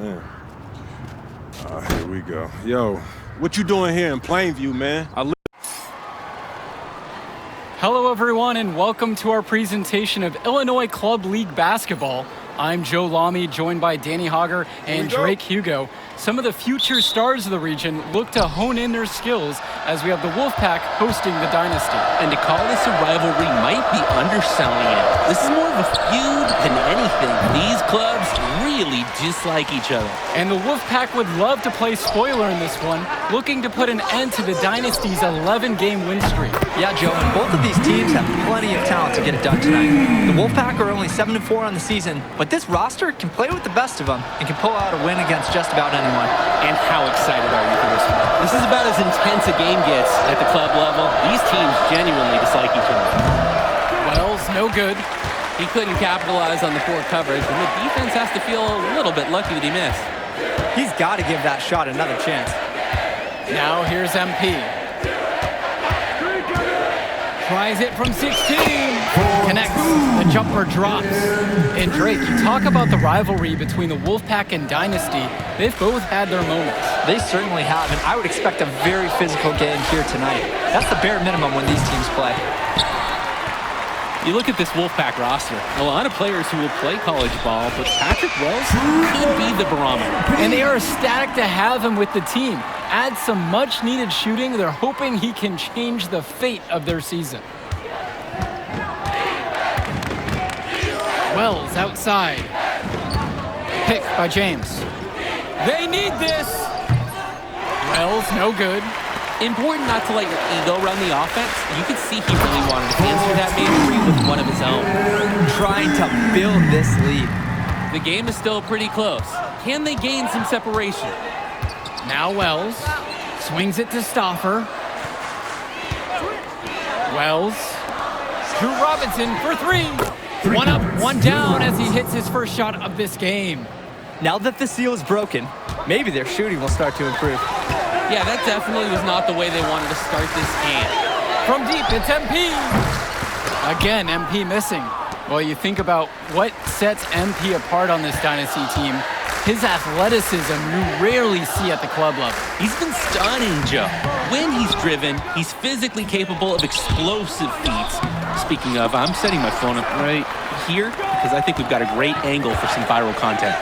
man. Here we go. Yo, what you doing here in Plainview, man? Hello, everyone, and welcome to our presentation of Illinois Club League Basketball. I'm Joe Lamy, joined by Danny Hogger and Drake Hugo. Some of the future stars of the region look to hone in their skills as we have the Wolfpack hosting the Dynasty. And to call this a rivalry might be underselling it. This is more of a feud than anything. These clubs really dislike each other. And the Wolfpack would love to play spoiler in this one, looking to put an end to the Dynasty's 11-game win streak. Yeah, Joe, and both of these teams have plenty of talent to get it done tonight. The Wolfpack are only 7-4 on the season, but this roster can play with the best of them and can pull out a win against just about anyone. And how excited are you for this one? This is about as intense a game gets at the club level. These teams genuinely dislike each other. Wells, no good. He couldn't capitalize on the poor coverage, and the defense has to feel a little bit lucky that he missed. He's got to give that shot another chance. Now here's MP. Tries it from 16. Connects. The jumper drops. And Drake, you talk about the rivalry between the Wolfpack and Dynasty. They've both had their moments. They certainly have, and I would expect a very physical game here tonight. That's the bare minimum when these teams play. You look at this Wolfpack roster, a lot of players who will play college ball, but Patrick Wells could be the barometer. And they are ecstatic to have him with the team. Add some much-needed shooting. They're hoping he can change the fate of their season. Wells outside. Pick by James. They need this. Wells, no good. Important not to let your ego run the offense. You could see he really wanted to answer that man free with one of his own. Trying to build this lead. The game is still pretty close. Can they gain some separation? Now Wells swings it to Stauffer. Wells. Drew Robinson for three. One up, one down as he hits his first shot of this game. Now that the seal is broken, maybe their shooting will start to improve. Yeah, that definitely was not the way they wanted to start this game. From deep, it's MP. Again, MP missing. Well, you think about what sets MP apart on this Dynasty team. His athleticism you rarely see at the club level. He's been stunning, Joe. When he's driven, he's physically capable of explosive feats. Speaking of, I'm setting my phone up right here because I think we've got a great angle for some viral content.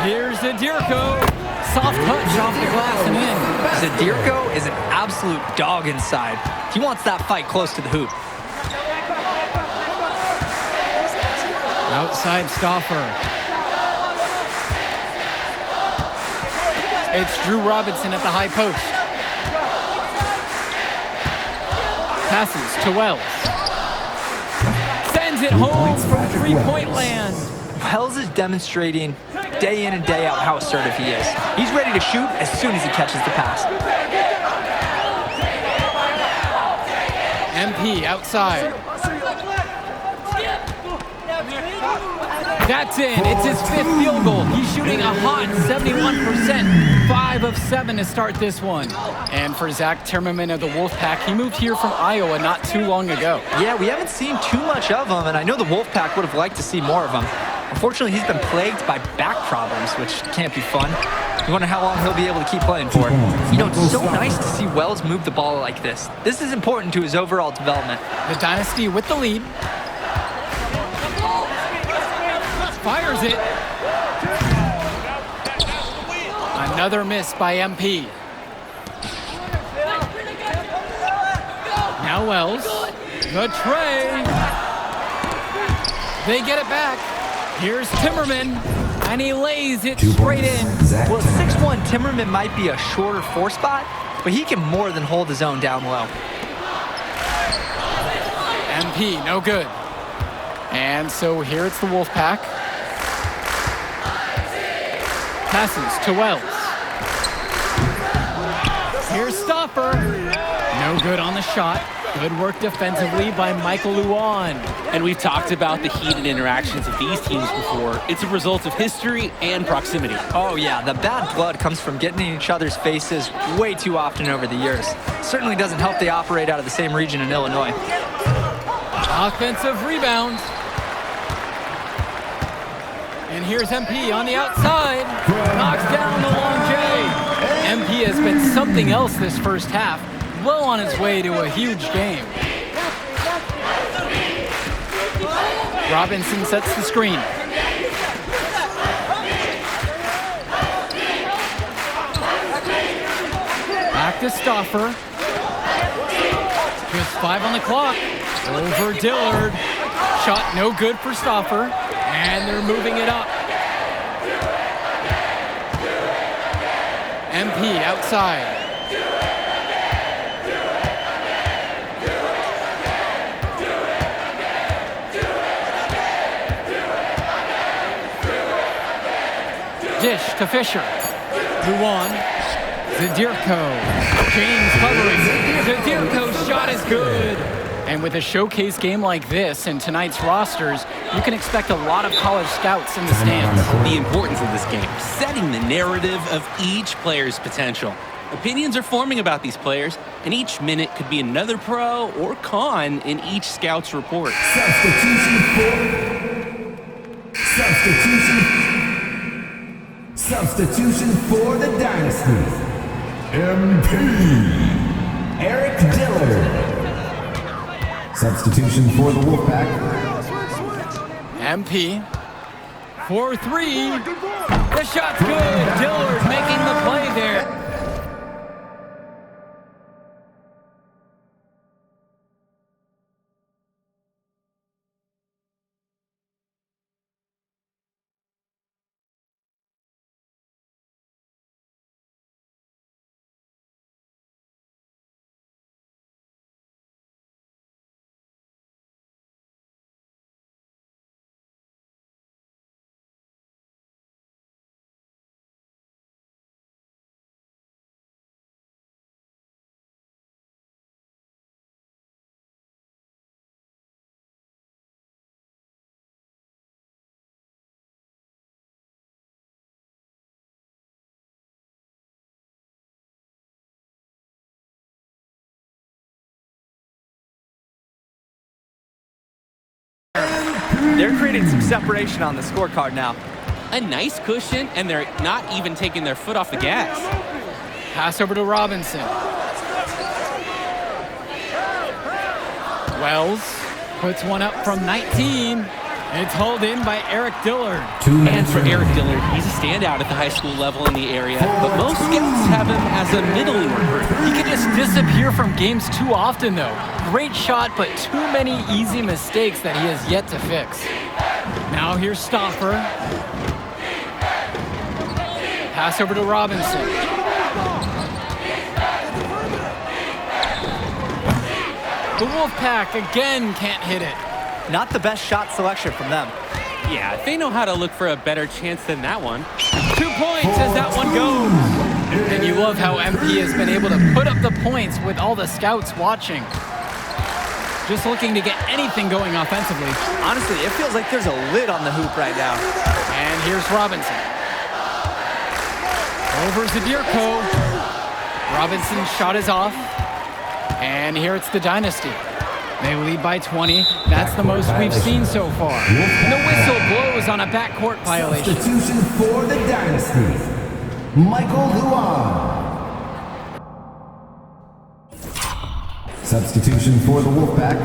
Here's Zadirko. Soft touch off the glass and in. Zadirko is an absolute dog inside. He wants that fight close to the hoop. Outside Stauffer. It's Drew Robinson at the high post. Passes to Wells. Sends it home from three-point land. Wells is demonstrating day in and day out how assertive he is. He's ready to shoot as soon as he catches the pass. MP outside. That's in. It's his fifth field goal. He's shooting a hot 71%. 5 of 7 to start this one. And for Zach Timmerman of the Wolfpack, he moved here from Iowa not too long ago. Yeah, we haven't seen too much of him, and I know the Wolfpack would have liked to see more of him. Unfortunately, he's been plagued by back problems, which can't be fun. You wonder how long he'll be able to keep playing for. You know, it's so nice to see Wells move the ball like this. This is important to his overall development. The Dynasty with the lead. Fires it. Another miss by MP. Now Wells. The tray. They get it back. Here's Timmerman. And he lays it straight in. Well, at 6'1", Timmerman might be a shorter four spot, but he can more than hold his own down low. MP, no good. And so here it's the Wolfpack. Passes to Wells. Here's Stauffer. No good on the shot. Good work defensively by Michael Luan. And we've talked about the heated interactions of these teams before. It's a result of history and proximity. Oh yeah, the bad blood comes from getting in each other's faces way too often over the years. Certainly doesn't help they operate out of the same region in Illinois. Offensive rebound. And here's MP on the outside. Knocks down the long J. MP has been something else this first half. Well on his way to a huge game. Robinson sets the screen. Back to Stauffer. Just 5 on the clock. Over Dillard. Shot no good for Stauffer. And they're moving it up. MP outside. Dish to Fisher. Luan. Zadirko. James covering. Zadirko's shot is good. And with a showcase game like this in tonight's rosters, you can expect a lot of college scouts in the stands. The importance of this game, setting the narrative of each player's potential. Opinions are forming about these players, and each minute could be another pro or con in each scout's report. Substitution for the Dynasty. MP. Eric Dillard. Substitution for the Wolfpack. MP. 4-3. The shot's good. Dillard making the play there. They're creating some separation on the scorecard now. A nice cushion, and they're not even taking their foot off the gas. Pass over to Robinson. Wells puts one up from 19. It's hauled in by Eric Dillard. And for Eric Dillard, he's a standout at the high school level in the area, but most scouts have him as a middling recruit. He can just disappear from games too often, though. Great shot, but too many easy mistakes that he has yet to fix. Now here's Stauffer. Pass over to Robinson. The Wolfpack again can't hit it. Not the best shot selection from them. Yeah, they know how to look for a better chance than that one. 2 points as that one goes. And you love how MP has been able to put up the points with all the scouts watching. Just looking to get anything going offensively. Honestly, it feels like there's a lid on the hoop right now. And here's Robinson. Over Zadirko. Robinson's shot is off. And here it's the Dynasty. They lead by 20. That's the most we've seen so far. And the whistle blows on a backcourt violation. Substitution for the Dynasty. Michael Luan. Substitution for the Wolfpack.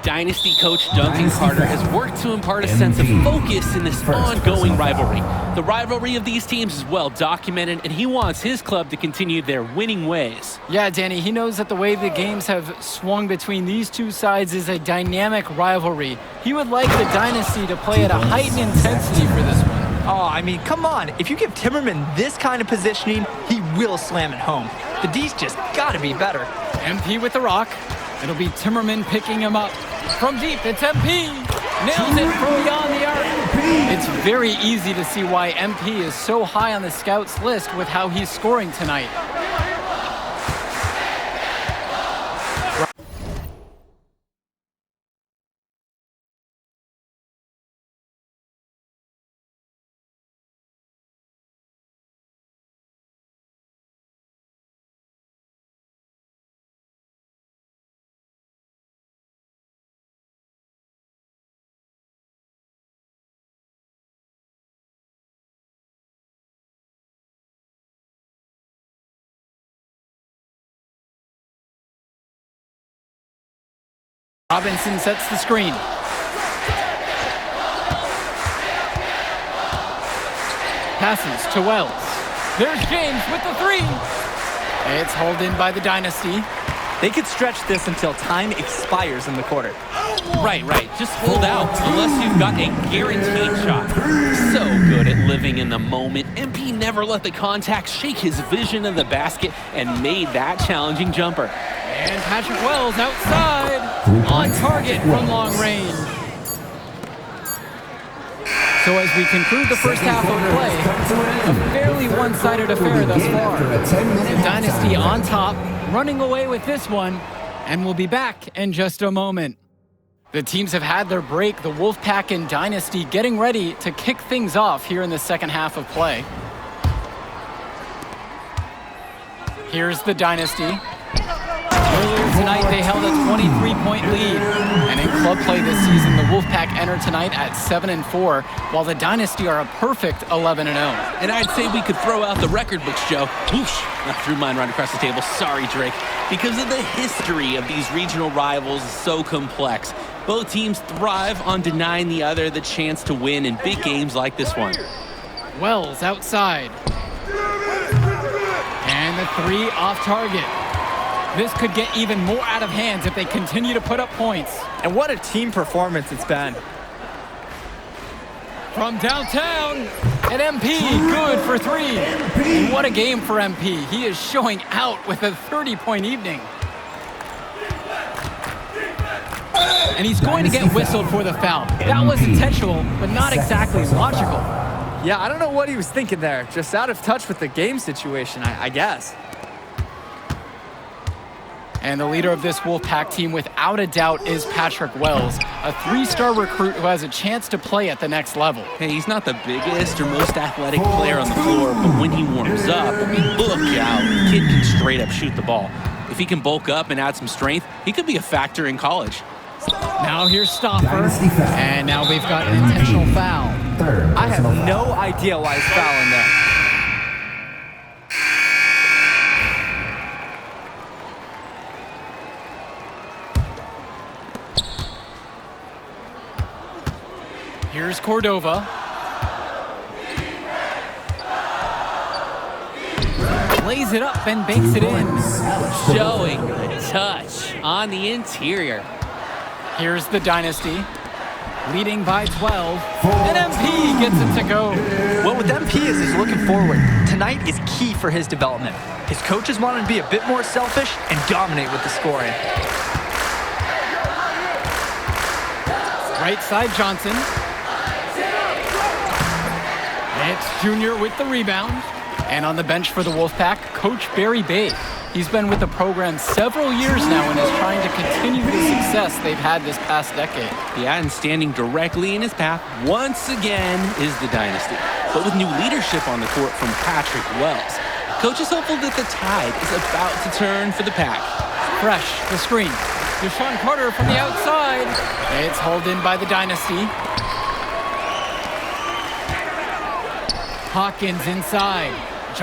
Dynasty coach Duncan Carter has worked to impart a sense of focus in this ongoing rivalry. The rivalry of these teams is well documented, and he wants his club to continue their winning ways. Yeah, Danny, he knows that the way the games have swung between these two sides is a dynamic rivalry. He would like the Dynasty to play at a heightened intensity for this one. Oh, I mean, come on. If you give Timmerman this kind of positioning, he will slam it home. The D's just got to be better. MP with the rock. It'll be Timmerman picking him up. From deep, it's MP. Nails it from beyond the arc. It's very easy to see why MP is so high on the scouts list with how he's scoring tonight. Robinson sets the screen. Passes to Wells. There's James with the three. It's hauled in by the Dynasty. They could stretch this until time expires in the quarter. Right. Just hold out unless you've got a guaranteed shot. So good at living in the moment. MP never let the contact shake his vision of the basket and made that challenging jumper. And Patrick Wells outside. On target from long range. So as we conclude the first half of play, a fairly one-sided affair thus far. The Dynasty on top, running away with this one, and we'll be back in just a moment. The teams have had their break, the Wolfpack and Dynasty getting ready to kick things off here in the second half of play. Here's the Dynasty. Earlier tonight, they held a 23-point lead. And in club play this season, the Wolfpack enter tonight at 7-4, while the Dynasty are a perfect 11-0. And I'd say we could throw out the record books, Joe. Whoosh! I threw mine right across the table. Sorry, Drake. Because of the history of these regional rivals is so complex. Both teams thrive on denying the other the chance to win in big games like this one. Wells outside. And the three off target. This could get even more out of hands if they continue to put up points. And what a team performance it's been. From downtown, and MP good for three. And what a game for MP. He is showing out with a 30-point evening. And he's going to get whistled for the foul. That was intentional, but not exactly logical. Yeah, I don't know what he was thinking there. Just out of touch with the game situation, I guess. And the leader of this Wolfpack team, without a doubt, is Patrick Wells, a three-star recruit who has a chance to play at the next level. Hey, he's not the biggest or most athletic player on the floor, but when he warms up, look out. The kid can straight up shoot the ball. If he can bulk up and add some strength, he could be a factor in college. Now here's Stoffer, and now we've got an intentional foul. I have no idea why he's fouling there. Here's Cordova. Lays it up and banks it in. Showing the touch on the interior. Here's the Dynasty, leading by 12, and MP gets it to go. What with MP is looking forward. Tonight is key for his development. His coaches want him to be a bit more selfish and dominate with the scoring. Right side Johnson. It's Junior with the rebound. And on the bench for the Wolfpack, Coach Barry Bay. He's been with the program several years now and is trying to continue the success they've had this past decade. Yeah, and standing directly in his path once again is the Dynasty. But with new leadership on the court from Patrick Wells, Coach is hopeful that the tide is about to turn for the Pack. Fresh, the screen. Deshaun Carter from the outside. It's hauled in by the Dynasty. Hawkins inside.